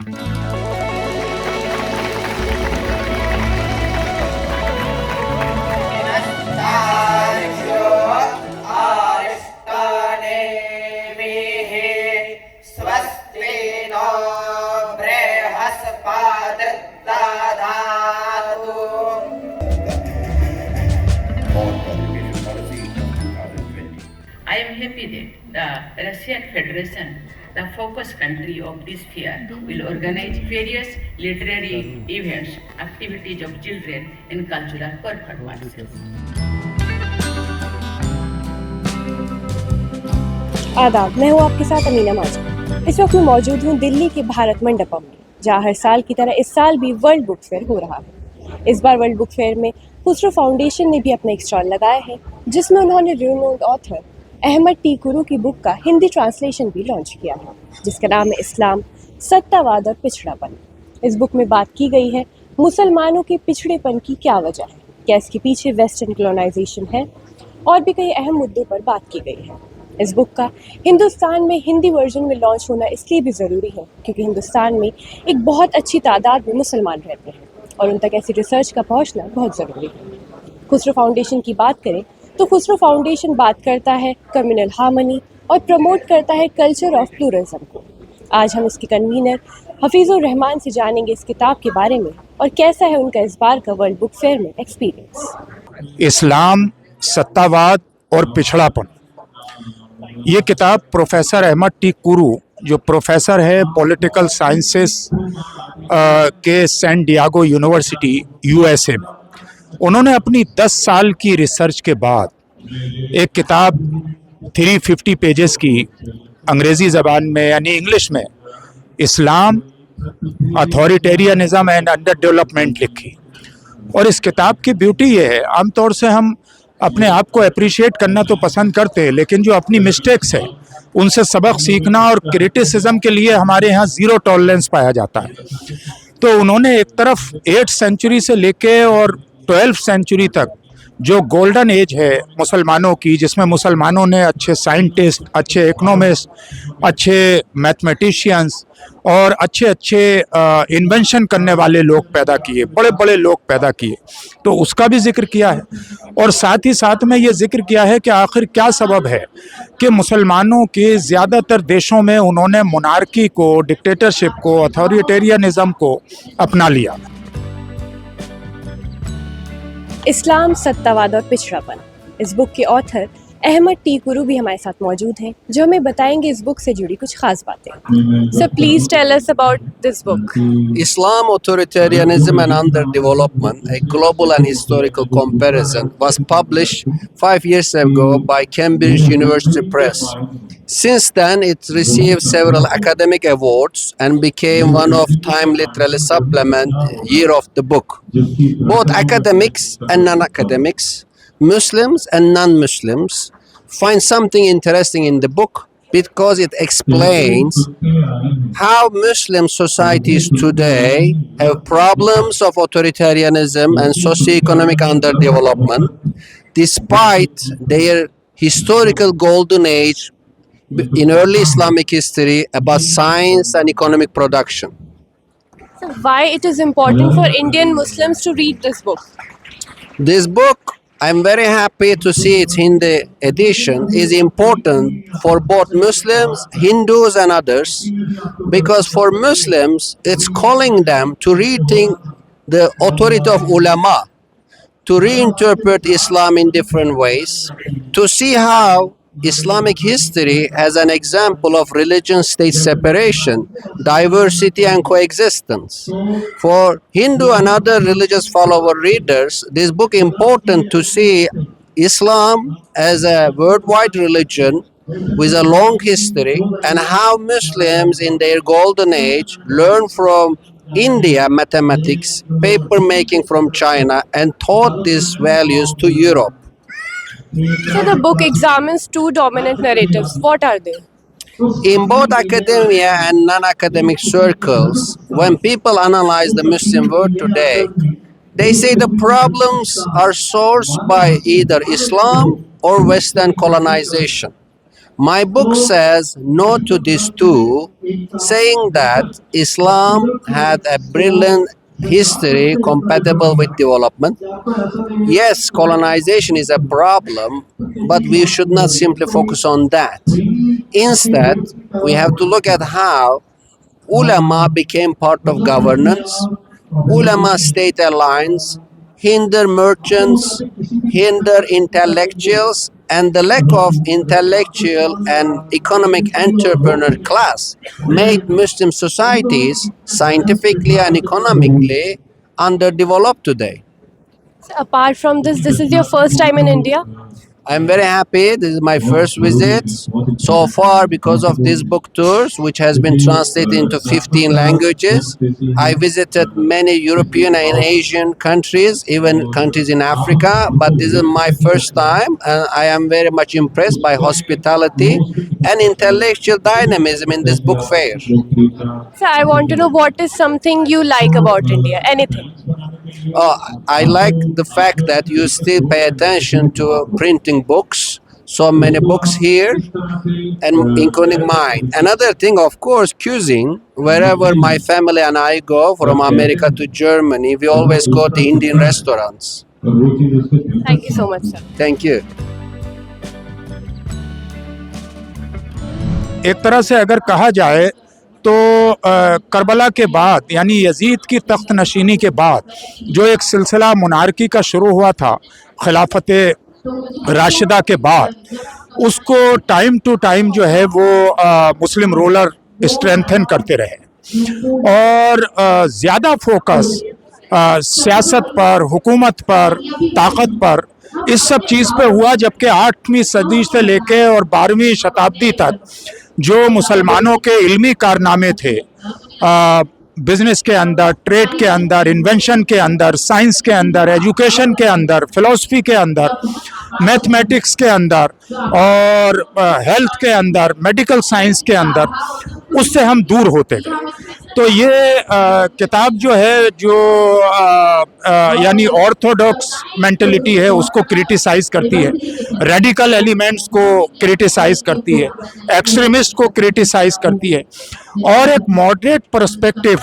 I am happy that the Russian Federation, the focus country of this fair, will organize various literary events, activities of children, and cultural performances. आदाब, मैं हूँ आपके साथ अमीना माजिद। इस वक्त मैं मौजूद हूँ दिल्ली के भारत मंडपम में, जहाँ हर साल की तरह इस साल भी वर्ल्ड बुक फेयर हो रहा है। इस बार वर्ल्ड बुक फेयर में खुसरो फाउंडेशन ने भी अपना एक स्टॉल लगाया है, जिसमें उन्होंने renowned author Ahmet T Kuru की बुक का हिंदी ट्रांसलेशन भी लॉन्च किया है, जिसका नाम है इस्लाम, सत्तावाद और पिछड़ापन। इस बुक में बात की गई है मुसलमानों के पिछड़ेपन की क्या वजह है, क्या इसके पीछे वेस्टर्न कॉलोनाइजेशन है, और भी कई अहम मुद्दों पर बात की गई है। इस बुक का हिंदुस्तान में हिंदी वर्जन में लॉन्च होना इसलिए भी ज़रूरी है क्योंकि हिंदुस्तान में एक बहुत अच्छी तादाद में मुसलमान रहते हैं और उन तक ऐसी रिसर्च का पहुंचना बहुत ज़रूरी है। खुसरो फाउंडेशन की बात करें तो खुसरो फाउंडेशन बात करता है कम्युनल हार्मनी और प्रमोट करता है कल्चर ऑफ प्लूरलिज्म को। आज हम इसके कन्वीनर हफीज़ुर रहमान से जानेंगे इस किताब के बारे में और कैसा है उनका इस बार का वर्ल्ड बुक फेयर में एक्सपीरियंस। इस्लाम, सत्तावाद और पिछड़ापन, ये किताब प्रोफेसर अहमद टी कुरू, जो प्रोफेसर है पॉलिटिकल साइंसेस के सैन डियागो यूनिवर्सिटी यूएसए में, उन्होंने अपनी 10 साल की रिसर्च के बाद एक किताब 350 पेजेस की अंग्रेज़ी ज़बान में यानी इंग्लिश में इस्लाम, अथॉरिटेरियनिज़म एंड अंडर डेवलपमेंट लिखी। और इस किताब की ब्यूटी ये है, आमतौर से हम अपने आप को अप्रिशिएट करना तो पसंद करते हैं, लेकिन जो अपनी मिस्टेक्स है उनसे सबक सीखना और क्रिटिसिज्म के लिए हमारे यहाँ ज़ीरो टॉलरेंस पाया जाता है। तो उन्होंने एक तरफ 8th सेंचुरी से लेके और 12th सेंचुरी तक जो गोल्डन एज है मुसलमानों की, जिसमें मुसलमानों ने अच्छे साइंटिस्ट, अच्छे इकोनॉमिस्ट, अच्छे मैथमेटिशियंस और अच्छे इन्वेंशन करने वाले लोग पैदा किए, बड़े बड़े लोग पैदा किए, तो उसका भी जिक्र किया है। और साथ ही साथ में ये जिक्र किया है कि आखिर क्या सबब है कि मुसलमानों के ज़्यादातर देशों में उन्होंने मोनार्की को, डिक्टेटरशिप को, अथॉरिटेरियनिज़म को अपना लिया। इस्लाम, सत्तावाद और पिछड़ापन, इस बुक के ऑथर अहमद टी कुरू भी हमारे साथ मौजूद हैं, जो हमें बताएंगे इस बुक से जुड़ी कुछ खास बातें। So please tell us about this book. Islam, Authoritarianism and Underdevelopment, a global and historical comparison, was published 5 years ago by Cambridge University Press. Since then, it received several academic awards and became one of Time Literary Supplement Year of the Book. Both academics and non-academics, Muslims and non-Muslims, find something interesting in the book because it explains how Muslim societies today have problems of authoritarianism and socio-economic underdevelopment despite their historical golden age in early Islamic history about science and economic production. So why it is important for Indian Muslims to read this book? This book, I'm very happy to see its Hindi edition, is important for both Muslims, Hindus and others, because for Muslims, it's calling them to rethink the authority of ulama, to reinterpret Islam in different ways, to see how Islamic history as an example of religion-state separation, diversity and coexistence. For Hindu and other religious follower readers, this book is important to see Islam as a worldwide religion with a long history and how Muslims in their golden age learned from India mathematics, paper making from China, and taught these values to Europe. So the book examines two dominant narratives. What are they? In both academia and non-academic circles, when people analyze the Muslim world today, they say the problems are sourced by either Islam or Western colonization. My book says no to this too, saying that Islam had a brilliant history compatible with development. Yes, colonization is a problem, but we should not simply focus on that. Instead, we have to look at how ulama became part of governance. Ulama state alliance, hinder merchants, hinder intellectuals, and the lack of intellectual and economic entrepreneur class made Muslim societies scientifically and economically underdeveloped today. So apart from this is your first time in India? I'm very happy. This is my first visit so far because of these book tours, which has been translated into 15 languages. I visited many European and Asian countries, even countries in Africa, but this is my first time, and I am very much impressed by hospitality and intellectual dynamism in this book fair. So I want to know what is something you like about India? Anything? I like the fact that you still pay attention to printing books. So many books here, and including mine. Another thing, of course, cuisine. Wherever my family and I go, from America to Germany, we always go to Indian restaurants. Thank you so much, sir. Thank you. एक तरह से अगर कहा जाए तो Karbala के बाद यानी यजीद की तख्त नशीनी के बाद जो एक सिलसिला मुनारकी का शुरू हुआ था खिलाफत राशिदा के बाद, उसको टाइम टू टाइम जो है वो मुस्लिम रूलर स्ट्रेंथन करते रहे और ज़्यादा फोकस सियासत पर, हुकूमत पर, ताकत पर, इस सब चीज़ पे हुआ। जबकि 8वीं सदी से लेके और 12वीं शताब्दी तक जो मुसलमानों के इल्मी कारनामे थे, बिजनेस के अंदर, ट्रेड के अंदर, इन्वेंशन के अंदर, साइंस के अंदर, एजुकेशन के अंदर, फिलॉसफी के अंदर, मैथमेटिक्स के अंदर और हेल्थ के अंदर, मेडिकल साइंस के अंदर, उससे हम दूर होते गए। तो ये किताब जो है जो यानी ऑर्थोडॉक्स मेंटलिटी है उसको क्रिटिसाइज़ करती है, रेडिकल एलिमेंट्स को क्रिटिसाइज़ करती है, एक्सट्रीमिस्ट को क्रिटिसाइज़ करती है और एक मॉडरेट पर्सपेक्टिव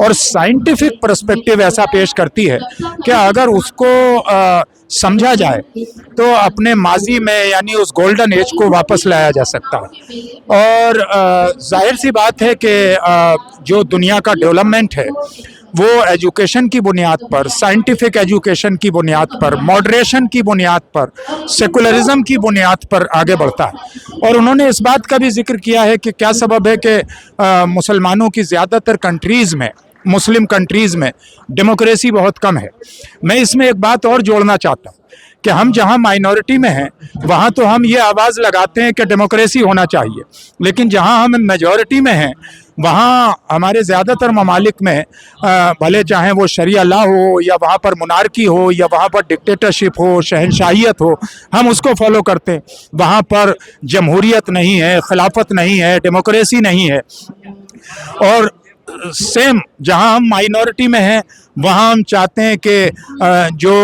और साइंटिफिक पर्सपेक्टिव ऐसा पेश करती है कि अगर उसको समझा जाए तो अपने माजी में यानी उस गोल्डन एज को वापस लाया जा सकता है। और जाहिर सी बात है कि जो दुनिया का डेवलपमेंट है वो एजुकेशन की बुनियाद पर, साइंटिफिक एजुकेशन की बुनियाद पर, मॉडरेशन की बुनियाद पर, सेकुलरिज्म की बुनियाद पर आगे बढ़ता है। और उन्होंने इस बात का भी जिक्र किया है कि क्या सबब है कि मुसलमानों की ज़्यादातर कंट्रीज़ में, मुस्लिम कंट्रीज़ में डेमोक्रेसी बहुत कम है। मैं इसमें एक बात और जोड़ना चाहता हूँ कि हम जहाँ माइनॉरिटी में हैं वहाँ तो हम ये आवाज़ लगाते हैं कि डेमोक्रेसी होना चाहिए, लेकिन जहाँ हम मेजॉरिटी में हैं वहाँ हमारे ज़्यादातर ममालिक में भले चाहे वो शरिया लॉ हो या वहाँ पर मुनारकी हो या वहाँ पर डिक्टेटरशिप हो, शहनशाहियत हो, हम उसको फॉलो करते हैं। वहाँ पर जमहूरियत नहीं है, खिलाफत नहीं है, डेमोक्रेसी नहीं है। और सेम जहां हम माइनॉरिटी में हैं वहां हम चाहते हैं कि जो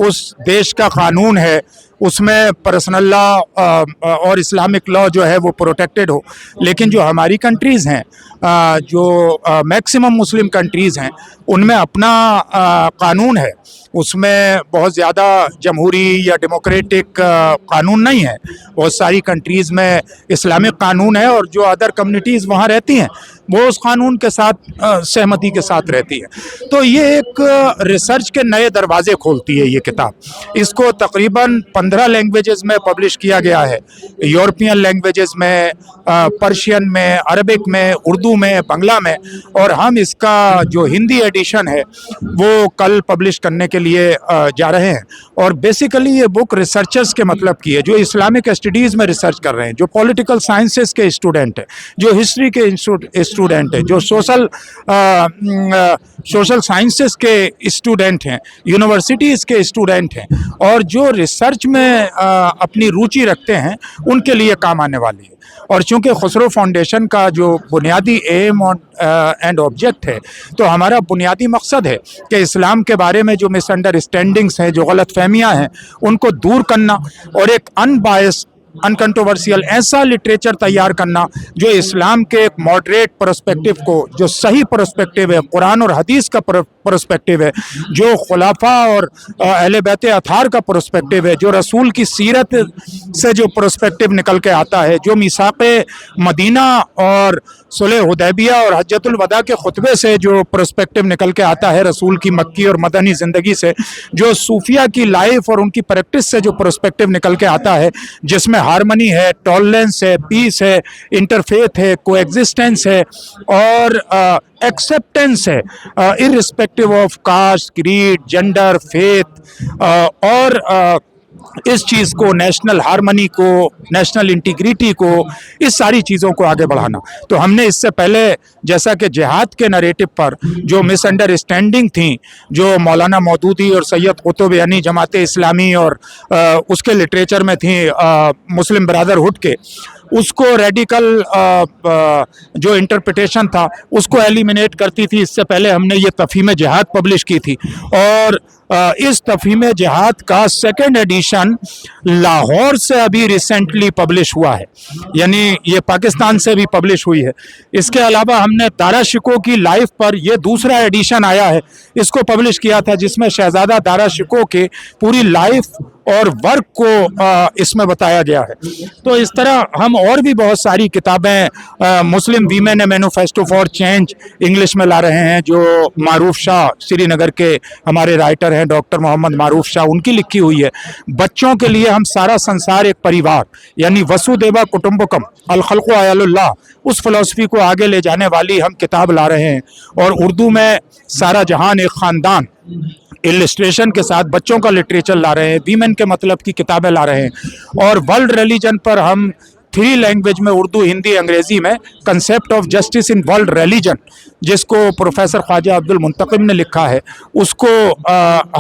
उस देश का कानून है उसमें पर्सनल लॉ और इस्लामिक लॉ जो है वो प्रोटेक्टेड हो। लेकिन जो हमारी कंट्रीज़ हैं, जो मैक्सिमम मुस्लिम कंट्रीज़ हैं, उनमें अपना कानून है, उसमें बहुत ज़्यादा जमहूरी या डेमोक्रेटिक कानून नहीं है। बहुत सारी कंट्रीज़ में इस्लामिक कानून है और जो अदर कम्युनिटीज़ वहाँ रहती हैं वो उस कानून के साथ सहमति के साथ रहती है। तो ये एक रिसर्च के नए दरवाज़े खोलती है ये किताब। इसको तकरीबन 15 लैंग्वेजेस में पब्लिश किया गया है, यूरोपियन लैंग्वेजेस में, पर्शियन में, अरबिक में, उर्दू में, बांग्ला में। और हम इसका जो हिंदी एडिशन है वो कल पब्लिश करने के लिए जा रहे हैं। और बेसिकली ये बुक रिसर्चर्स के मतलब की है, जो इस्लामिक स्टडीज़ में रिसर्च कर रहे हैं, जो पॉलिटिकल साइंसेस के स्टूडेंट हैं, जो हिस्ट्री के स्टूडेंट हैं, जो सोशल साइंसेस के स्टूडेंट हैं, यूनिवर्सिटीज़ के स्टूडेंट हैं और जो रिसर्च में अपनी रुचि रखते हैं, उनके लिए काम आने वाली है। और चूँकि खुसरो फाउंडेशन का जो बुनियादी एम एंड ऑब्जेक्ट है, तो हमारा बुनियादी मकसद है कि इस्लाम के बारे में जो मिसअंडरस्टैंडिंग्स हैं, जो गलत फहमियाँ हैं, उनको दूर करना और एक अनबायस्ड अनकंट्रोवर्शियल ऐसा लिटरेचर तैयार करना जो इस्लाम के एक मॉडरेट पर्सपेक्टिव को, जो सही पर्सपेक्टिव है, कुरान और हदीस का पर्सपेक्टिव है, जो खुलाफा और अहले बैत अथार का पर्सपेक्टिव है, जो रसूल की सीरत से जो पर्सपेक्टिव निकल के आता है, जो मीसाक़े मदीना और सुलह हुदैबिया और हज्जतुल वदा के खुतबे से जो पर्सपेक्टिव निकल के आता है, रसूल की मक्की और मदनी ज़िंदगी से, जो सूफिया की लाइफ और उनकी प्रैक्टिस से जो पर्सपेक्टिव निकल के आता है, जिसमें हारमनी है, टॉलरेंस है, पीस है, इंटरफेथ है, कोएग्जिस्टेंस है और एक्सेप्टेंस है, irrespective of caste, creed, gender, faith, और इस चीज़ को, नेशनल हारमनी को, नेशनल इंटीग्रिटी को, इस सारी चीज़ों को आगे बढ़ाना। तो हमने इससे पहले जैसा कि जिहाद के नरेटिव पर जो मिसअंडरस्टैंडिंग थी, जो मौलाना मौदूदी और सैयद कुतुब यानी जमात इस्लामी और उसके लिटरेचर में थी, मुस्लिम ब्रदरहुड के, उसको रेडिकल जो इंटरप्रिटेशन था उसको एलिमिनेट करती थी। इससे पहले हमने ये तफ़हीम जिहाद पब्लिश की थी और इस तफ़हीम जिहाद का सेकंड एडिशन लाहौर से अभी रिसेंटली पब्लिश हुआ है, यानी ये पाकिस्तान से भी पब्लिश हुई है। इसके अलावा हमने दारा शिको की लाइफ पर ये दूसरा एडिशन आया है, इसको पब्लिश किया था, जिसमें शहजादा दारा शिको के पूरी लाइफ और वर्क को इसमें बताया गया है। तो इस तरह हम और भी बहुत सारी किताबें मुस्लिम women A manifesto for change English में ला रहे हैं, जो मारूफ शाह श्रीनगर के हमारे राइटर हैं, डॉक्टर मोहम्मद मारूफ शाह, उनकी लिखी हुई है। बच्चों के लिए हम सारा संसार एक परिवार यानी वसुदेवा कुटुंबकम अल खल्क़ु अयालुल्लाह, उस फ़िलासफ़ी को आगे ले जाने वाली हम किताब ला रहे हैं। और उर्दू में सारा जहान एक ख़ानदान इलिस्ट्रेशन के साथ बच्चों का लिटरेचर ला रहे हैं, वीमेन के मतलब की किताबें ला रहे हैं। और वर्ल्ड रिलीजन पर हम 3 लैंग्वेज में, उर्दू, हिंदी, अंग्रेज़ी में, concept of justice in world religion, जिसको प्रोफेसर ख्वाजा अब्दुल मुंतकिम ने लिखा है, उसको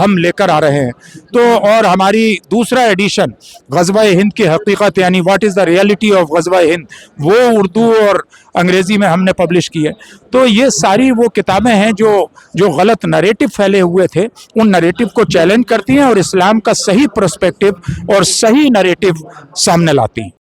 हम लेकर आ रहे हैं। तो और हमारी दूसरा एडिशन ग़ज़वा-ए हिंद की हकीकत यानी what is the reality of ग़ज़वा-ए हिंद, वो उर्दू और अंग्रेज़ी में हमने पब्लिश की है। तो ये सारी वो किताबें हैं जो गलत नरेटिव फैले हुए थे, उन नरेटिव को चैलेंज करती हैं और इस्लाम का सही पर्सपेक्टिव और सही नरेटिव सामने लाती हैं।